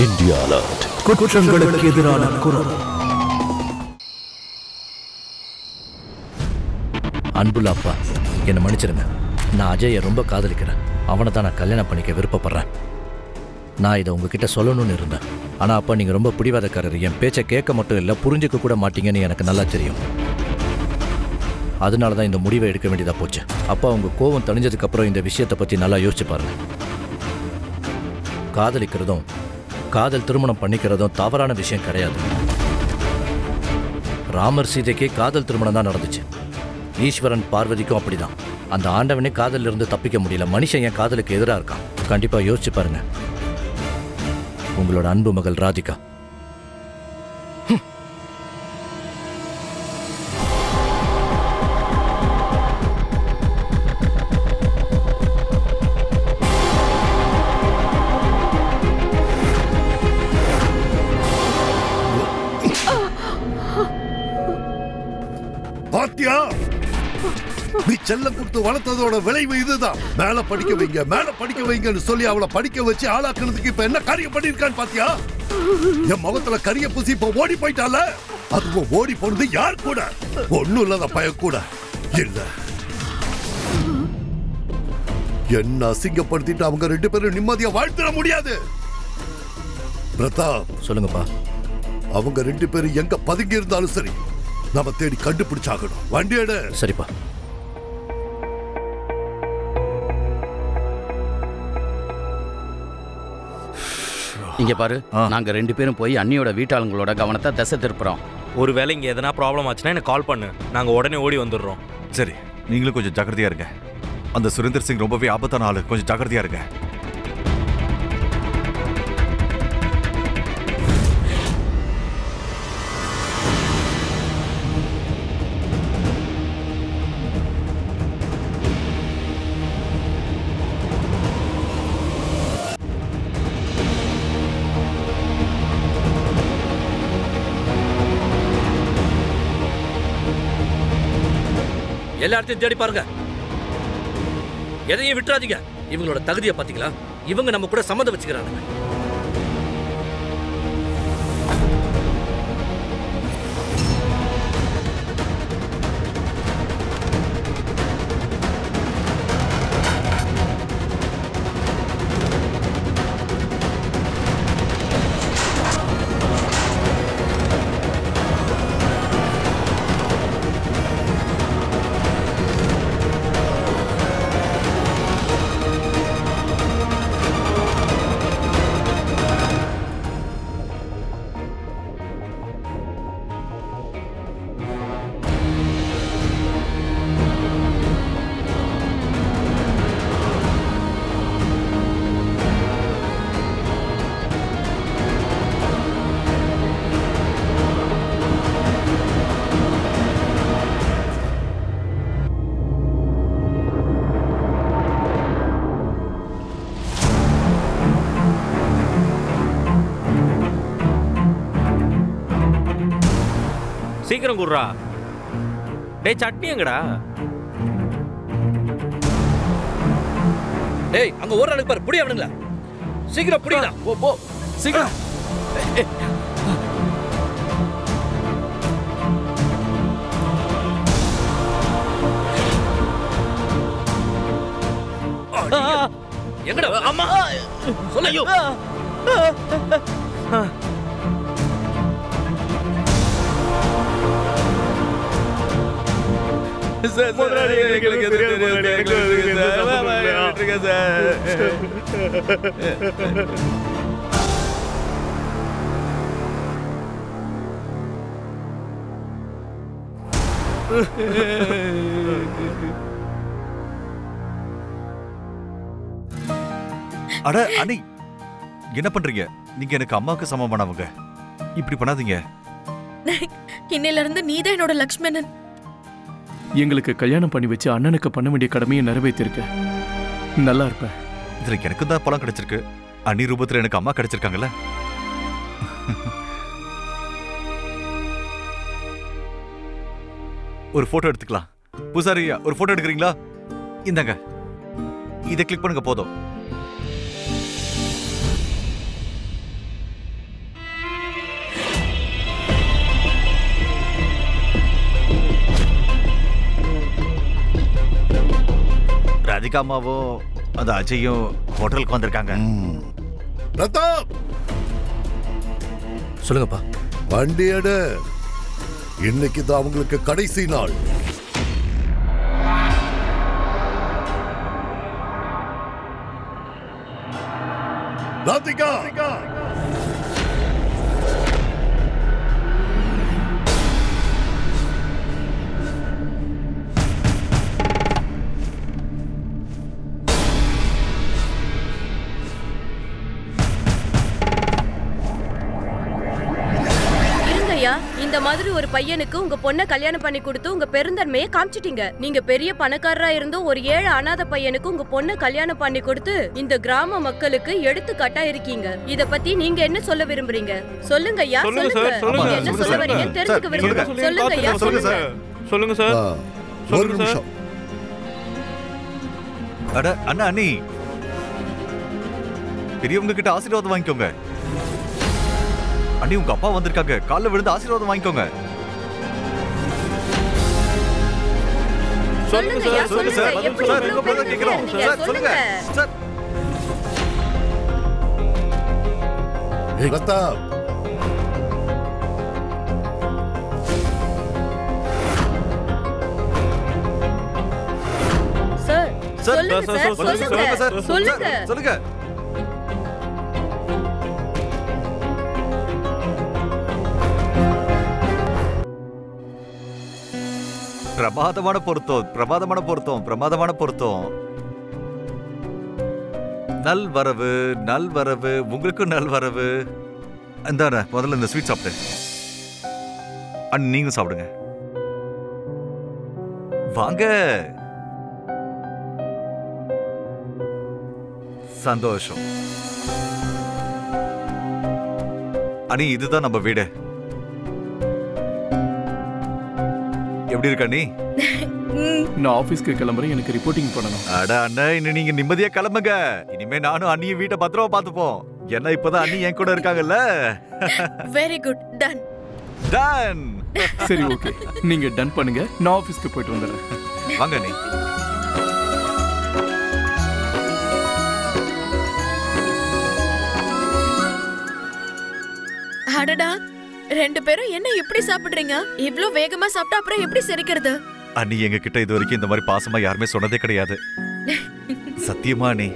India alert. குற்றங்களுக்கு எதிரான குரல். அன்புள்ள அப்பா, என்னை மன்னிச்சிருங்க. நான் அஜயை ரொம்ப காதலிக்கிறேன். அவனை தான் நான் கல்யாணம் பண்ணிக்க விருப்பப்படுறேன். நான் இதை உங்ககிட்ட சொல்லணும்னு இருந்தேன். ஆனால் அப்பா, நீங்கள் ரொம்ப பிடிவாதக்காரர். என் பேச்சை கேட்க மட்டும் இல்லை, புரிஞ்சிக்க கூட மாட்டீங்கன்னு எனக்கு நல்லா தெரியும். அதனால தான் இந்த முடிவை எடுக்க வேண்டியதாக போச்சு. அப்பா, உங்கள் கோவம் தணிஞ்சதுக்கப்புறம் இந்த விஷயத்தை பற்றி நல்லா யோசிச்சு பாருங்க. காதலிக்கிறதும் காதல் திருமணம் பண்ணிக்கிறதும் தவறான விஷயம் கிடையாது. ராமர் சீதைக்கே காதல் திருமணம் தான் நடந்துச்சு. ஈஸ்வரன் பார்வதிக்கும் அப்படிதான். அந்த ஆண்டவனே காதலில் இருந்து தப்பிக்க முடியல. மனுஷன் என் காதலுக்கு எதிராக இருக்கான். கண்டிப்பாக யோசிச்சு பாருங்க. உங்களோட அன்பு மகள் ராதிகா. பாத்தியா, நீ செல்லம் கொடுத்து வளர்த்ததோட விளைவு இதுதான். மேல படிக்க வைங்க, மேல படிக்க வைங்கன்னு சொல்லி அவளை படிக்க வச்சு ஆளாக்குறதுக்கு இப்ப என்ன காரியம் பண்ணிருக்கான்னு பாத்தியா? என் முகத்துல கரிய பூசி இப்ப ஓடி போயிட்டால. அதுவும் ஓடி போனது யார் கூட? ஒண்ணும் இல்லாத பையன் கூட இல்ல. என்ன அசிங்கப்படுத்திட்டு அவங்க ரெண்டு பேரும் நிம்மதியா வாழ்த்திட முடியாது. பிரதாப், சொல்லுங்கப்பா. அவங்க ரெண்டு பேரும் எங்க பதுங்கி இருந்தாலும் சரி, நம்ம தேடி கண்டுபிடிச்சாகணும். வண்டி எடு. சரிப்பா. இங்க பாரு, நாங்க ரெண்டு பேரும் போய் அண்ணியோட வீட்டாளங்களோட கவனத்தை திசை திருப்புறோம். ஒருவேளை இங்க எதனா ப்ராப்ளம் ஆச்சுன்னா எனக்கு கால் பண்ணு, நாங்க உடனே ஓடி வந்துடுறோம். சரி, நீங்களும் கொஞ்சம் ஜாக்கிரதையா இருங்க. அந்த சுரேந்தர் சிங் ரொம்பவே ஆபத்தான ஆளு, கொஞ்சம் ஜாக்கிரதையா இருங்க. எல்லாத்தையும் தேடி பாருங்க, எதையும் விட்டுறாதீங்க. இவங்களோட தகுதியை பாத்தீங்களா? இவங்க நம்ம கூட சம்மந்தம் வச்சுக்கிறாங்க. சீக்கிரம் குர்ரா. டேய், சட்னி எங்கடா? டேய், அங்க ஒரு ஆளுக்கு பாரு, புடி அவனுங்கள. சீக்கிரம் புடிடா. போ போ, சீக்கிரம். எங்கடா? அம்மா சொல்லையோ. அட அண்ணி, என்ன பண்றீங்க? நீங்க எனக்கு அம்மாவுக்கு சமமானவங்க. இப்படி பண்ணாதீங்க. இன்னையில இருந்து நீதான் என்னோட லக்ஷ்மணன். எங்களுக்கு கல்யாணம் பண்ணி வச்சு அண்ணனுக்கு பண்ண வேண்டிய கடமையை நிறைவேற்றிருக்க. நல்லா இருப்ப. இதுல எனக்கு தான் பலம் கிடைச்சிருக்கு. அண்ணி ரூபத்துல எனக்கு அம்மா கிடைச்சிருக்காங்கல்ல. ஒரு போட்டோ எடுத்துக்கலாம். பூசாரியா, ஒரு போட்டோ எடுக்கிறீங்களா? இந்தாங்க, இதை கிளிக் பண்ணுங்க போதும். ராதிகா அம்மாவும் அந்த அஜயும் ஹோட்டலுக்கு வந்திருக்காங்க. பிரதாப், சொல்லுங்கப்பா. வண்டி எடு. இன்னைக்கு தான் அவங்களுக்கு கடைசி நாள். ராதிகா, இந்த மாதிரி ஒரு பையனுக்கு உங்க பொண்ணை கல்யாணம் பண்ணி கொடுத்து உங்க பெருந்தன்மையை காமிச்சிட்டீங்க. நீங்க பெரிய பணக்காரரா இருந்தும் ஒரு ஏழை அனாதை பையனுக்கு உங்க பொண்ணை கல்யாணம் பண்ணி கொடுத்து இந்த கிராம மக்களுக்கு எடுத்துக்காட்டா இருக்கீங்க. இத பத்தி நீங்க என்ன சொல்ல விரும்புறீங்க? சொல்லுங்க ஐயா, சொல்லுங்க. நீங்க என்ன சொல்ல வரீங்க தெரிஞ்சுக்க விரும்புறேன். சொல்லுங்க ஐயா, சொல்லுங்க. சொல்லுங்க சார். ஒரு நிமிஷம். அட அண்ணா, அண்ணி, பெரியவங்க கிட்ட ஆசீர்வாதம் வாங்கிக்கோங்க. அண்ணி, உங்க அப்பா வந்திருக்காங்க. கால்ல விழுந்து ஆசீர்வாதம் வாங்கிக்கோங்க. சொல்லுங்க ஐயா, சொல்லுங்க. எப்படி உங்க பிரதர் கேக்குறோம். சார் சொல்லுங்க. சார் பிரதாப், சார் சொல்லுங்க சார், சொல்லுங்க சார், சொல்லுங்க. சொல்லுங்க. பிரமாதமான பொருத்தம், பிரமாதமான பொருத்தம், பிரமாதமான பொருத்தம். நல்வரவு, நல்வரவு, உங்களுக்கும் நல்வரவு. இந்தாண்ணா, முதல்ல இந்த ஸ்வீட் சாப்பிட்டு நீங்க சாப்பிடுங்க. வாங்க. சந்தோஷம். அண்ணி, இதுதான் நம்ம வீடு. எப்படி இருக்க நீ? நான் ஆபீஸ்க்கு கிளம்புறேன். எனக்கு ரிப்போர்ட்டிங் பண்ணணும். அட அண்ணா, இன்னும் நீங்க நிம்மதியா கிளம்புங்க. இனிமே நானும் அண்ணியும் வீட்டை பத்திரமா பாத்துப்போம். ஏன்னா இப்பதான் அண்ணி என் கூட இருக்காங்கல்ல. Very good. டன். டன். சரி, ஓகே. நீங்க டன் பண்ணுங்க. நான் ஆபீஸ்க்கு போயிட்டு வந்துடுறேன். வாங்க நீ. அடடா, ரெண்டு பேரும் என்ன இப்படி சாப்பிடுறீங்க? இவ்ளோ வேகமா சாப்பிட்டா அப்புறம் எப்படி செரிக்கிறது? அண்ணி எங்க கிட்ட இது வரைக்கும் இந்த மாதிரி பாசமா யாருமே சொன்னதே கிடையாது. சத்தியமா நீ.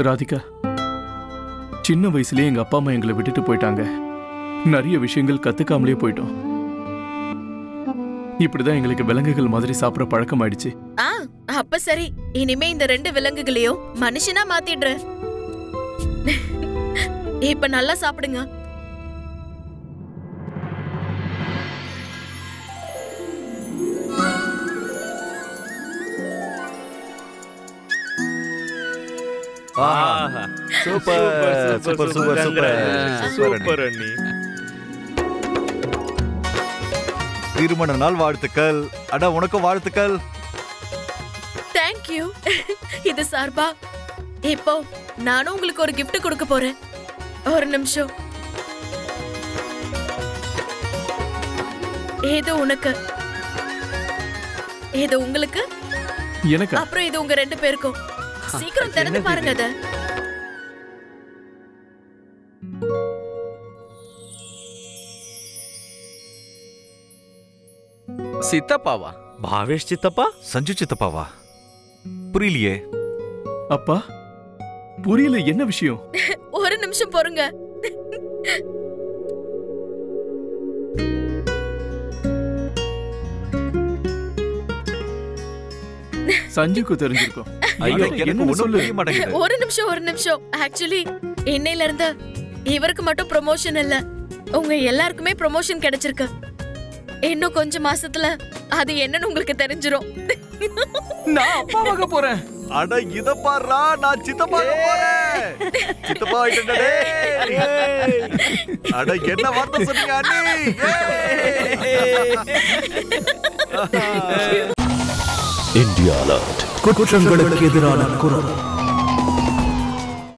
ராதிகா, சின்ன வயசுலயே எங்க அப்பா அம்மா எங்களை விட்டுட்டு போயிட்டாங்க. நிறைய விஷயங்கள் கத்துக்காமலே போயிட்டோம். இப்படிதான் எங்களுக்கு விலங்குகள் மாதிரி சாப்பிட பழக்கம் ஆயிடுச்சு. அப்ப சரி, இனிமே இந்த ரெண்டு விலங்குகளையும் மனுஷனா மாத்திடுறேன். இப்ப நல்லா சாப்பிடுங்க. Super super super super super அண்ணி. திருமண நாள் வாழ்த்துக்கள். அட, உனக்கும் வாழ்த்துக்கள். தேங்க்யூ. இது சார்பா இப்போ நானும் உங்களுக்கு ஒரு gift கொடுக்க போறேன். ஒரு நிமிஷம். இது உனக்கு, இது உங்களுக்கு, எனக்கு, அப்புறம் இது உங்க ரெண்டு பேருக்கும். சீக்கிரம் திறந்து பாருங்க அத. சித்தப்பாவா? பாவேஷ் சித்தப்பா? சஞ்சு சித்தப்பாவா? புரியலையே. அப்பா, புரியல, என்ன விஷயம்? ஒரு நிமிஷம் பொறுங்க. சஞ்சுக்கு தெரிஞ்சிருக்கும். ஐயோ, எனக்கு என்ன ஒண்ணும் சொல்லு? புரிய மாட்டேங்குது. ஒரு நிமிஷம். ஆக்சுவலி இன்னையில இருந்து இவருக்கு மட்டும் ப்ரமோஷன் இல்ல, உங்க எல்லாருக்குமே ப்ரமோஷன் கிடைச்சிருக்கு. இன்னும் கொஞ்ச மாசத்துல அது என்னன்னு உங்களுக்கு தெரிஞ்சிரும். நான் அப்பாவாக போறேன். அட, இத பாருடா, நான் சித்தப்பாக போறேன். சித்தப்பா ஆயிட்டேன்டா. அட, என்ன வார்த்தை சொன்னீங்க அண்ணி? India alert. குற்றங்களுக்கு எதிரான குரல்.